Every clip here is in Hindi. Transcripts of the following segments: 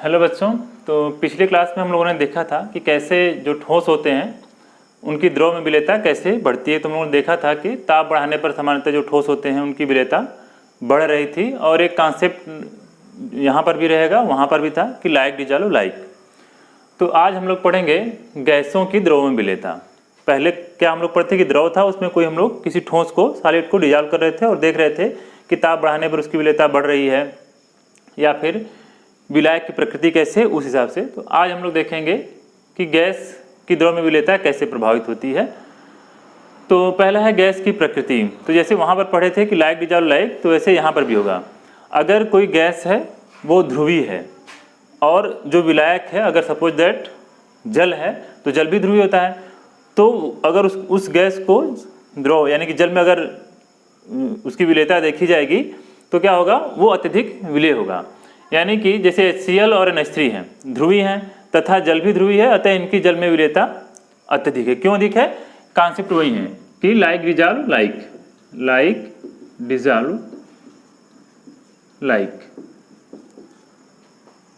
हेलो बच्चों। तो पिछले क्लास में हम लोगों ने देखा था कि कैसे जो ठोस होते हैं उनकी द्रव में विलेयता कैसे बढ़ती है। तो हम लोगों ने देखा था कि ताप बढ़ाने पर सामान्यतः जो ठोस होते हैं उनकी विलेयता बढ़ रही थी, और एक कॉन्सेप्ट यहाँ पर भी रहेगा, वहाँ पर भी था कि लाइक डिजॉल्व लाइक। तो आज हम लोग पढ़ेंगे गैसों की द्रव में विलेयता। पहले क्या हम लोग पढ़ते कि द्रव था, उसमें कोई हम लोग किसी ठोस को, सॉलिड को डिजॉल्व कर रहे थे और देख रहे थे कि ताप बढ़ाने पर उसकी विलेयता बढ़ रही है या फिर विलायक की प्रकृति कैसे, उस हिसाब से। तो आज हम लोग देखेंगे कि गैस की द्रव में विलेयता कैसे प्रभावित होती है। तो पहला है गैस की प्रकृति। तो जैसे वहाँ पर पढ़े थे कि लाइक डिजॉल्व लाइक, तो वैसे यहाँ पर भी होगा। अगर कोई गैस है वो ध्रुवीय है और जो विलायक है, अगर सपोज दैट जल है तो जल भी ध्रुवीय होता है, तो अगर उस गैस को द्रव यानी कि जल में अगर उसकी विलेयता देखी जाएगी तो क्या होगा, वो अत्यधिक विलेय होगा। यानी कि जैसे HCl और NH3 हैं, ध्रुवीय हैं तथा जल भी ध्रुवीय है, अतः इनकी जल में विलेयता अत्यधिक है। क्यों अधिक है? कॉन्सेप्ट वही है कि like dissolve like, like dissolve like.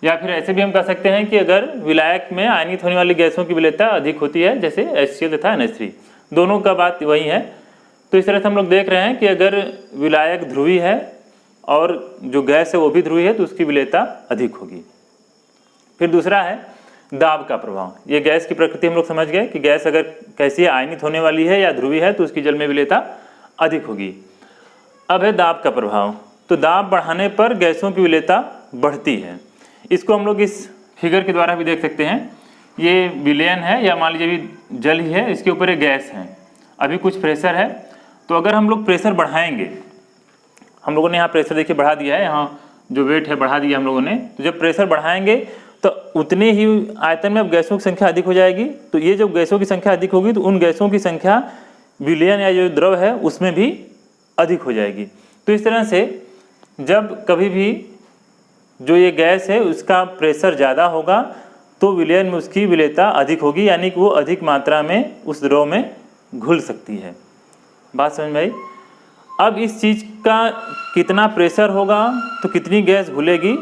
या फिर ऐसे भी हम कह सकते हैं कि अगर विलायक में आयनित होने वाली गैसों की विलेयता अधिक होती है, जैसे HCl तथा NH3, दोनों का बात वही है। तो इस तरह से हम लोग देख रहे हैं कि अगर विलायक ध्रुवीय है और जो गैस है वो भी ध्रुवीय है तो उसकी विलेयता अधिक होगी। फिर दूसरा है दाब का प्रभाव। ये गैस की प्रकृति हम लोग समझ गए कि गैस अगर कैसी है, आयनित होने वाली है या ध्रुवीय है, तो उसकी जल में विलेयता अधिक होगी। अब है दाब का प्रभाव। तो दाब बढ़ाने पर गैसों की विलेयता बढ़ती है। इसको हम लोग इस फिगर के द्वारा भी देख सकते हैं। ये विलयन है या मान लीजिए भी जल ही है, इसके ऊपर एक गैस है, अभी कुछ प्रेशर है। तो अगर हम लोग प्रेशर बढ़ाएंगे, हम लोगों ने यहाँ प्रेशर देखिए बढ़ा दिया है, यहाँ जो वेट है बढ़ा दिया हम लोगों ने। तो जब प्रेशर बढ़ाएंगे तो उतने ही आयतन में अब गैसों की संख्या अधिक हो जाएगी। तो ये जब गैसों की संख्या अधिक होगी तो उन गैसों की संख्या विलयन या जो द्रव है उसमें भी अधिक हो जाएगी। तो इस तरह से जब कभी भी जो ये गैस है उसका प्रेशर ज़्यादा होगा तो विलयन में उसकी विलेयता अधिक होगी, यानी कि वो अधिक मात्रा में उस द्रव में घुल सकती है। बात समझ में आई? अब इस चीज़ का कितना प्रेशर होगा तो कितनी गैस घुलेगी,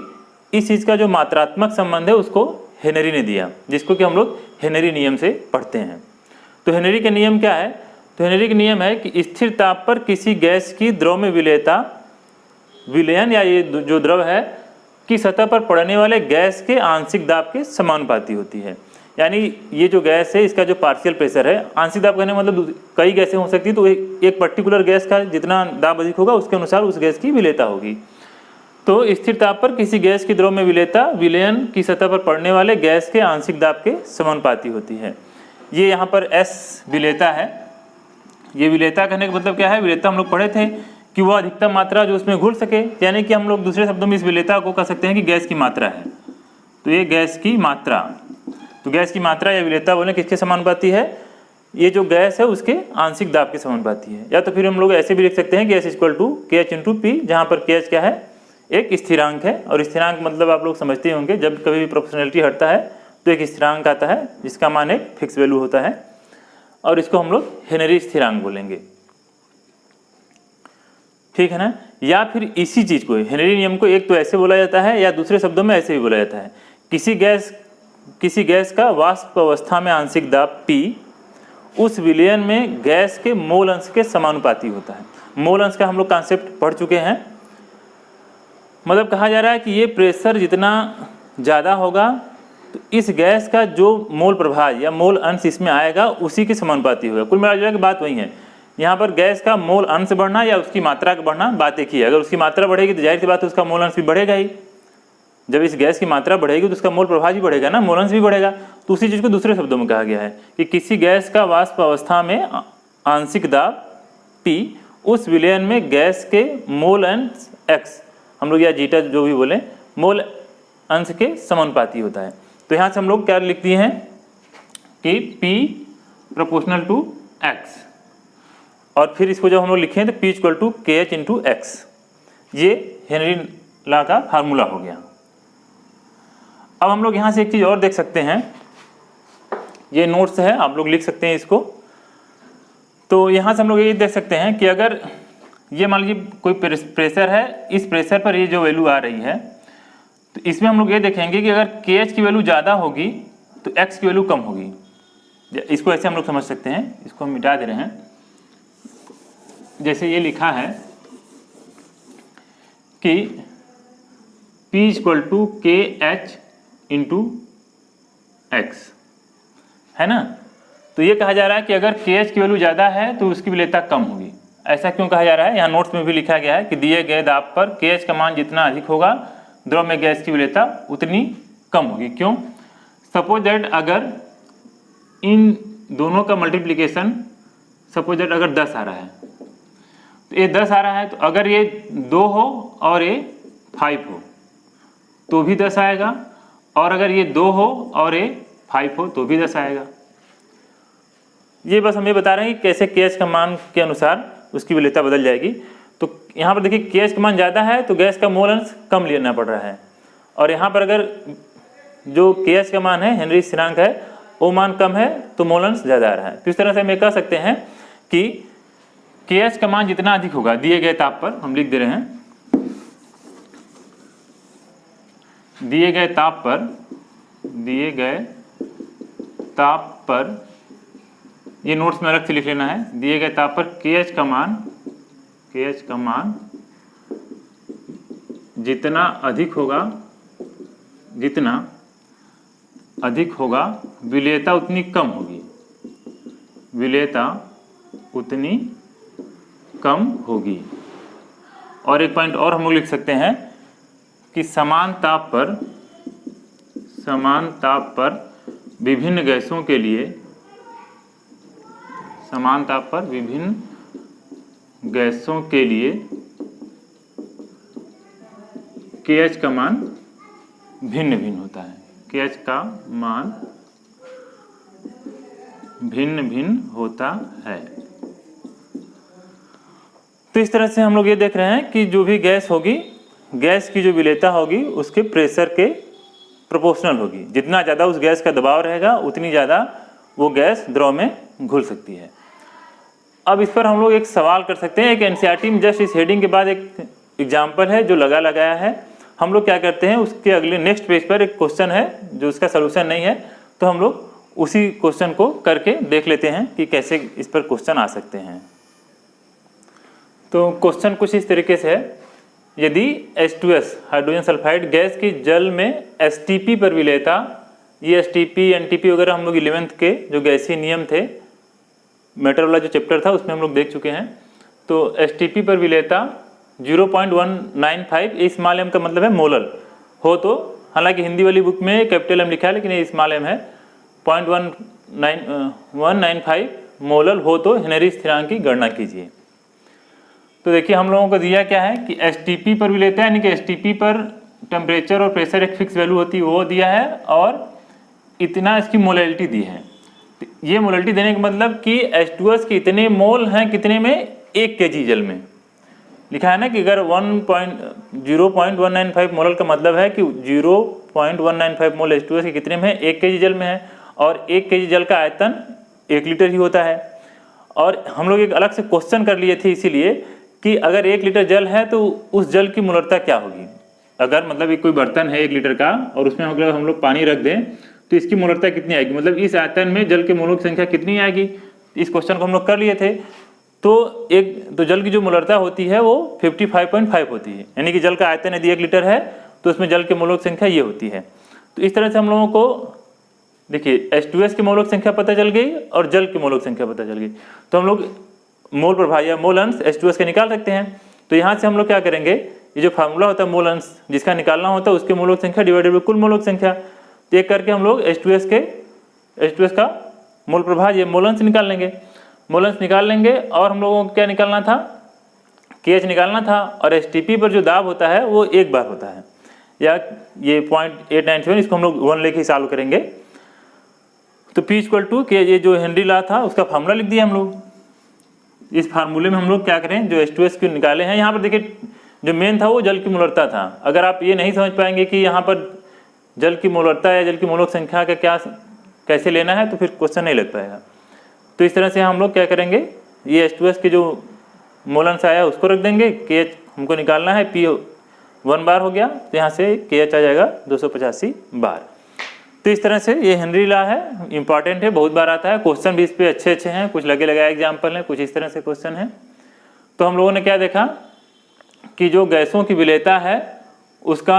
इस चीज़ का जो मात्रात्मक संबंध है उसको हेनरी ने दिया, जिसको कि हम लोग हेनरी नियम से पढ़ते हैं। तो हेनरी का नियम क्या है? तो हेनरी का नियम है कि स्थिर ताप पर किसी गैस की द्रव में विलेयता विलयन या ये जो द्रव है की सतह पर पड़ने वाले गैस के आंशिक दाब के समानुपाती होती है। यानी ये जो गैस है इसका जो पार्शियल प्रेशर है, आंशिक दाब कहने मतलब कई गैसें हो सकती है, तो एक पर्टिकुलर गैस का जितना दाब अधिक होगा उसके अनुसार उस गैस की विलेयता होगी। तो स्थिर ताप पर किसी गैस की द्रव में विलेयता विलयन की सतह पर पड़ने वाले गैस के आंशिक दाब के समानुपाती होती है। ये यहाँ पर S विलेयता है। ये विलेयता कहने का मतलब क्या है? विलेयता हम लोग पढ़े थे कि वह अधिकतम मात्रा जो उसमें घुल सके, यानी कि हम लोग दूसरे शब्दों में इस विलेयता को कह सकते हैं कि गैस की मात्रा है। तो ये गैस की मात्रा, तो गैस की मात्रा या विलेयता बोले किसके समानुपाती है? ये जो गैस है उसके आंशिक दाब के समानुपाती है। या तो फिर हम लोग ऐसे भी लिख सकते हैं कि S = KH/P, जहाँ पर KH क्या है? एक स्थिरांक है। और स्थिरांक मतलब आप लोग समझते होंगे, जब कभी भी प्रोपोर्शनलिटी हटता है तो एक स्थिरांक आता है जिसका मान एक फिक्स वैल्यू होता है, और इसको हम लोग हेनरी स्थिरांक बोलेंगे। ठीक है ना? या फिर इसी चीज़ को, हेनरी नियम को एक तो ऐसे बोला जाता है या दूसरे शब्दों में ऐसे भी बोला जाता है, किसी गैस का वाष्प अवस्था में आंशिक दाब P उस विलयन में गैस के मोल अंश के समानुपाती होता है। मोल अंश का हम लोग कॉन्सेप्ट पढ़ चुके हैं। मतलब कहा जा रहा है कि ये प्रेशर जितना ज़्यादा होगा तो इस गैस का जो मोल प्रभाव या मोल अंश इसमें आएगा उसी के समानुपाती होगा। कुल मिला जुला बात वही है। यहाँ पर गैस का मोल अंश बढ़ना या उसकी मात्रा का बढ़ना बात एक ही है। अगर उसकी मात्रा बढ़ेगी तो जाहिर सी बात है उसका मोल अंश भी बढ़ेगा ही। जब इस गैस की मात्रा बढ़ेगी तो उसका मोल प्रभाव भी बढ़ेगा ना, मोल अंश भी बढ़ेगा। तो उसी चीज़ को दूसरे शब्दों में कहा गया है कि किसी गैस का वाष्प अवस्था में आंशिक दाब P उस विलयन में गैस के मोल अंश X, हम लोग या जीटा जो भी बोलें, मोल अंश के समानुपाती होता है। तो यहाँ से हम लोग क्या लिख दिए हैं कि P∝X, और फिर इसको जब हम लोग लिखें तो P = KH/X। ये हेनरी लॉ का फार्मूला हो गया। अब हम लोग यहाँ से एक चीज़ और देख सकते हैं, ये नोट्स है, आप लोग लिख सकते हैं इसको। तो यहाँ से हम लोग ये देख सकते हैं कि अगर ये मान लीजिए कोई प्रेशर है, इस प्रेशर पर ये जो वैल्यू आ रही है तो इसमें हम लोग ये देखेंगे कि अगर KH की वैल्यू ज़्यादा होगी तो X की वैल्यू कम होगी। इसको ऐसे हम लोग समझ सकते हैं, इसको हम मिटा दे रहे हैं। जैसे ये लिखा है कि P = KH × X, है ना। तो ये कहा जा रहा है कि अगर KH की वैल्यू ज़्यादा है तो उसकी विलेयता कम होगी। ऐसा क्यों कहा जा रहा है? यहाँ नोट्स में भी लिखा गया है कि दिए गए दाब पर KH का मान जितना अधिक होगा द्रव में गैस की विलेयता उतनी कम होगी। क्यों? सपोज दैट अगर इन दोनों का मल्टीप्लिकेशन सपोज दैट अगर 10 आ रहा है, तो ये 10 आ रहा है, तो अगर ये 2 हो और ये 5 हो तो भी 10 आएगा, और अगर ये 2 हो और ये 5 हो तो भी 10 आएगा। ये बस हम ये बता रहे हैं कि कैसे KH का मान के अनुसार उसकी विलेयता बदल जाएगी। तो यहाँ पर देखिए KH का मान ज़्यादा है तो गैस का मोल अंश कम लेना पड़ रहा है, और यहाँ पर अगर जो KH का मान है, हेनरी स्थिरांक है, वो मान कम है तो मोल अंश ज़्यादा आ रहा है। तो इस तरह से हम ये कह सकते हैं कि KH का मान जितना अधिक होगा दिए गए ताप पर, हम लिख दे रहे हैं, दिए गए ताप पर, ये नोट्स में अलग से लिख लेना है, दिए गए ताप पर KH का मान जितना अधिक होगा विलेयता उतनी कम होगी। और एक पॉइंट और हम लोग लिख सकते हैं कि समान ताप पर विभिन्न गैसों के लिए KH का मान भिन्न होता है। KH का मान भिन्न होता है। तो इस तरह से हम लोग ये देख रहे हैं कि जो भी गैस होगी, गैस की जो विलेयता होगी उसके प्रेशर के प्रोपोर्शनल होगी। जितना ज़्यादा उस गैस का दबाव रहेगा उतनी ज़्यादा वो गैस द्रव में घुल सकती है। अब इस पर हम लोग एक सवाल कर सकते हैं। एक NCERT में जस्ट इस हेडिंग के बाद एक एग्जाम्पल है जो लगाया है। हम लोग क्या करते हैं, उसके अगले नेक्स्ट पेज पर एक क्वेश्चन है जो उसका सलूशन नहीं है, तो हम लोग उसी क्वेश्चन को करके देख लेते हैं कि कैसे इस पर क्वेश्चन आ सकते हैं। तो क्वेश्चन कुछ इस तरीके से है, यदि H2S हाइड्रोजन सल्फाइड गैस की जल में STP पर विलेयता, ये STP NTP वगैरह हम लोग 11th के जो गैसीय नियम थे, मेटल वाला जो चैप्टर था उसमें हम लोग देख चुके हैं। तो STP पर विलेयता 0.195, इस स्मॉल m का मतलब है मोलर हो, तो हालांकि हिंदी वाली बुक में कैपिटल M लिखा है लेकिन ये स्मॉल m है, 0.195 मोलर हो तो हेनरी स्थिरांक की गणना कीजिए। तो देखिए हम लोगों को दिया क्या है कि STP पर विलेयता यानी कि STP पर टेम्परेचर और प्रेशर एक फिक्स वैल्यू होती है वो दिया है, और इतना इसकी मोलैलिटी दी है। ये मोलैलिटी देने का मतलब कि H2S के इतने मोल हैं, कितने में, 1 kg जल में लिखा है ना कि अगर 0.195 मोल का मतलब है कि 0.195 मोल H2S के कितने में है, 1 kg जल में है, और 1 kg जल का आयतन 1 लीटर ही होता है। और हम लोग एक अलग से क्वेश्चन कर लिए थे इसीलिए कि अगर 1 लीटर जल है तो उस जल की मोलरता क्या होगी। अगर मतलब एक कोई बर्तन है 1 लीटर का और उसमें अगर हम लोग पानी रख दें तो इसकी मोलरता कितनी आएगी, मतलब इस आयतन में जल के मोलों की संख्या कितनी आएगी। इस क्वेश्चन को हम लोग कर लिए थे। तो जल की जो मोलरता होती है वो 55.5 होती है, यानी कि जल का आयतन यदि 1 लीटर है तो उसमें जल के मोलों की संख्या ये होती है। तो इस तरह से हम लोगों को देखिए H2S की मोलों की संख्या पता चल गई और जल की मोलों की संख्या पता चल गई, तो हम लोग मोल प्रभाव या मोल अंश H2S के निकाल सकते हैं। तो यहाँ से हम लोग क्या करेंगे, ये जो फार्मूला होता है मोल अंश जिसका निकालना होता है उसके मोलों की संख्या डिवाइडेड बाई कुल मोलों की संख्या, तो एक करके हम लोग H2S का मोल प्रभाव ये मोल अंश निकाल लेंगे। मोल अंश निकाल लेंगे और हम लोगों को क्या निकालना था, KH निकालना था, और STP पर जो दाब होता है वो 1 बार होता है, या ये 0.897, इसको हम लोग 1 लेके ही सॉल्व करेंगे। तो P = के ये जो हेनरी लॉ था उसका फार्मूला लिख दिया हम लोग। इस फार्मूले में हम लोग क्या करें, जो H2S के निकाले हैं, यहाँ पर देखिए जो मेन था वो जल की मोलरता था। अगर आप ये नहीं समझ पाएंगे कि यहाँ पर जल की मोलरता या जल की मोलों की संख्या का कैसे लेना है तो फिर क्वेश्चन नहीं लग पाएगा। तो इस तरह से हम लोग क्या करेंगे, ये H2S के जो मोल अंश आया उसको रख देंगे, KH हमको निकालना है, P 1 बार हो गया, तो यहाँ से KH आ जाएगा 285 बार। तो इस तरह से ये हेनरी लॉ है, इंपॉर्टेंट है, बहुत बार आता है, क्वेश्चन भी इस पे अच्छे अच्छे हैं, कुछ लगे लगाए एग्जाम्पल हैं, कुछ इस तरह से क्वेश्चन है। तो हम लोगों ने क्या देखा कि जो गैसों की विलेयता है उसका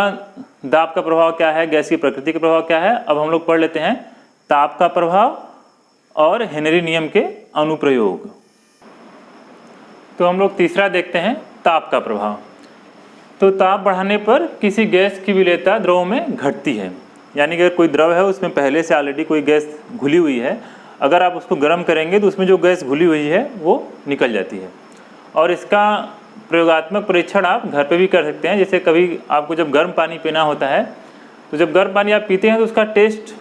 दाब का प्रभाव क्या है, गैस की प्रकृति का प्रभाव क्या है। अब हम लोग पढ़ लेते हैं ताप का प्रभाव और हेनरी नियम के अनुप्रयोग। तो हम लोग तीसरा देखते हैं ताप का प्रभाव। तो ताप बढ़ाने पर किसी गैस की विलेयता द्रव में घटती है, यानी कि अगर कोई द्रव है उसमें पहले से ऑलरेडी कोई गैस घुली हुई है, अगर आप उसको गर्म करेंगे तो उसमें जो गैस घुली हुई है वो निकल जाती है। और इसका प्रयोगात्मक परीक्षण आप घर पे भी कर सकते हैं। जैसे कभी आपको जब गर्म पानी पीना होता है, तो जब गर्म पानी आप पीते हैं तो उसका टेस्ट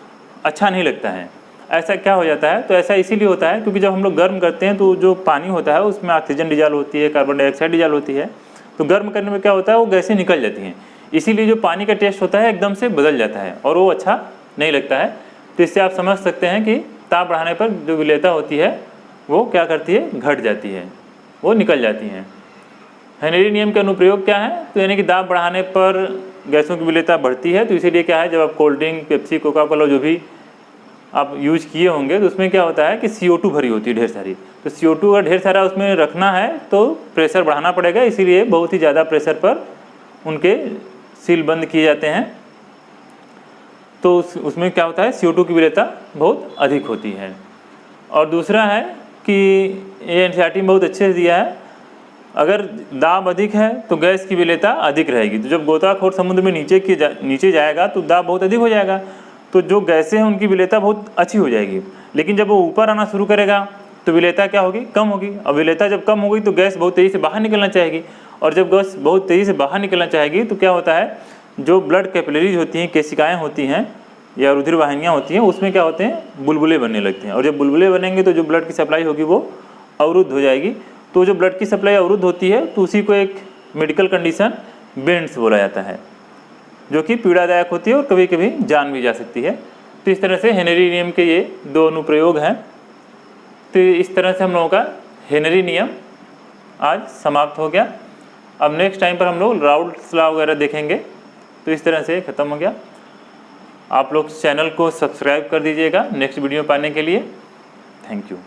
अच्छा नहीं लगता है। ऐसा क्या हो जाता है? तो ऐसा इसीलिए होता है क्योंकि जब हम लोग गर्म करते हैं तो जो पानी होता है उसमें ऑक्सीजन डिजॉल्व होती है, कार्बन डाइऑक्साइड डिजॉल्व होती है। तो गर्म करने में क्या होता है, वो गैसें निकल जाती हैं, इसीलिए जो पानी का टेस्ट होता है एकदम से बदल जाता है और वो अच्छा नहीं लगता है। तो इससे आप समझ सकते हैं कि ताप बढ़ाने पर जो विलेयता होती है वो क्या करती है, घट जाती है, वो निकल जाती हैं। हेनरी नियम के अनुप्रयोग क्या है? तो यानी कि दाब बढ़ाने पर गैसों की विलेयता बढ़ती है। तो इसीलिए क्या है, जब आप cold drink, Pepsi, Coca Cola जो भी आप यूज किए होंगे तो उसमें क्या होता है कि CO2 भरी होती है ढेर सारी। तो CO2 अगर ढेर सारा उसमें रखना है तो प्रेशर बढ़ाना पड़ेगा, इसीलिए बहुत ही ज़्यादा प्रेशर पर उनके सील बंद किए जाते हैं। तो उसमें क्या होता है, CO2 की विलेयता बहुत अधिक होती है। और दूसरा है कि ये NCERT में बहुत अच्छे से दिया है, अगर दाब अधिक है तो गैस की विलेयता अधिक रहेगी। तो जब गोताखोर समुद्र में नीचे जाएगा तो दाब बहुत अधिक हो जाएगा, तो जो गैसें हैं उनकी विलेयता बहुत अच्छी हो जाएगी। लेकिन जब वो ऊपर आना शुरू करेगा तो विलेयता क्या होगी, कम होगी। अब विलेयता जब कम होगी तो गैस बहुत तेज़ी से बाहर निकलना चाहेगी, और जब गैस बहुत तेज़ी से बाहर निकलना चाहेगी तो क्या होता है, जो ब्लड कैपिलरीज होती हैं, केशिकाएँ होती हैं या रुधिर वाहिनियाँ होती हैं, उसमें क्या होते हैं, बुलबुले बनने लगते हैं। और जब बुलबुले बनेंगे तो जो ब्लड की सप्लाई होगी वो अवरुद्ध हो जाएगी। तो जो ब्लड की सप्लाई अवरुद्ध होती है तो उसी को एक मेडिकल कंडीशन बेंड्स बोला जाता है, जो कि पीड़ादायक होती है और कभी कभी जान भी जा सकती है। तो इस तरह से हेनरी नियम के ये 2 अनुप्रयोग हैं। तो इस तरह से हम लोगों का हेनरी नियम आज समाप्त हो गया। अब नेक्स्ट टाइम पर हम लोग राउल्ट्स लॉ वगैरह देखेंगे। तो इस तरह से ख़त्म हो गया। आप लोग चैनल को सब्सक्राइब कर दीजिएगा नेक्स्ट वीडियो पाने के लिए। Thank you.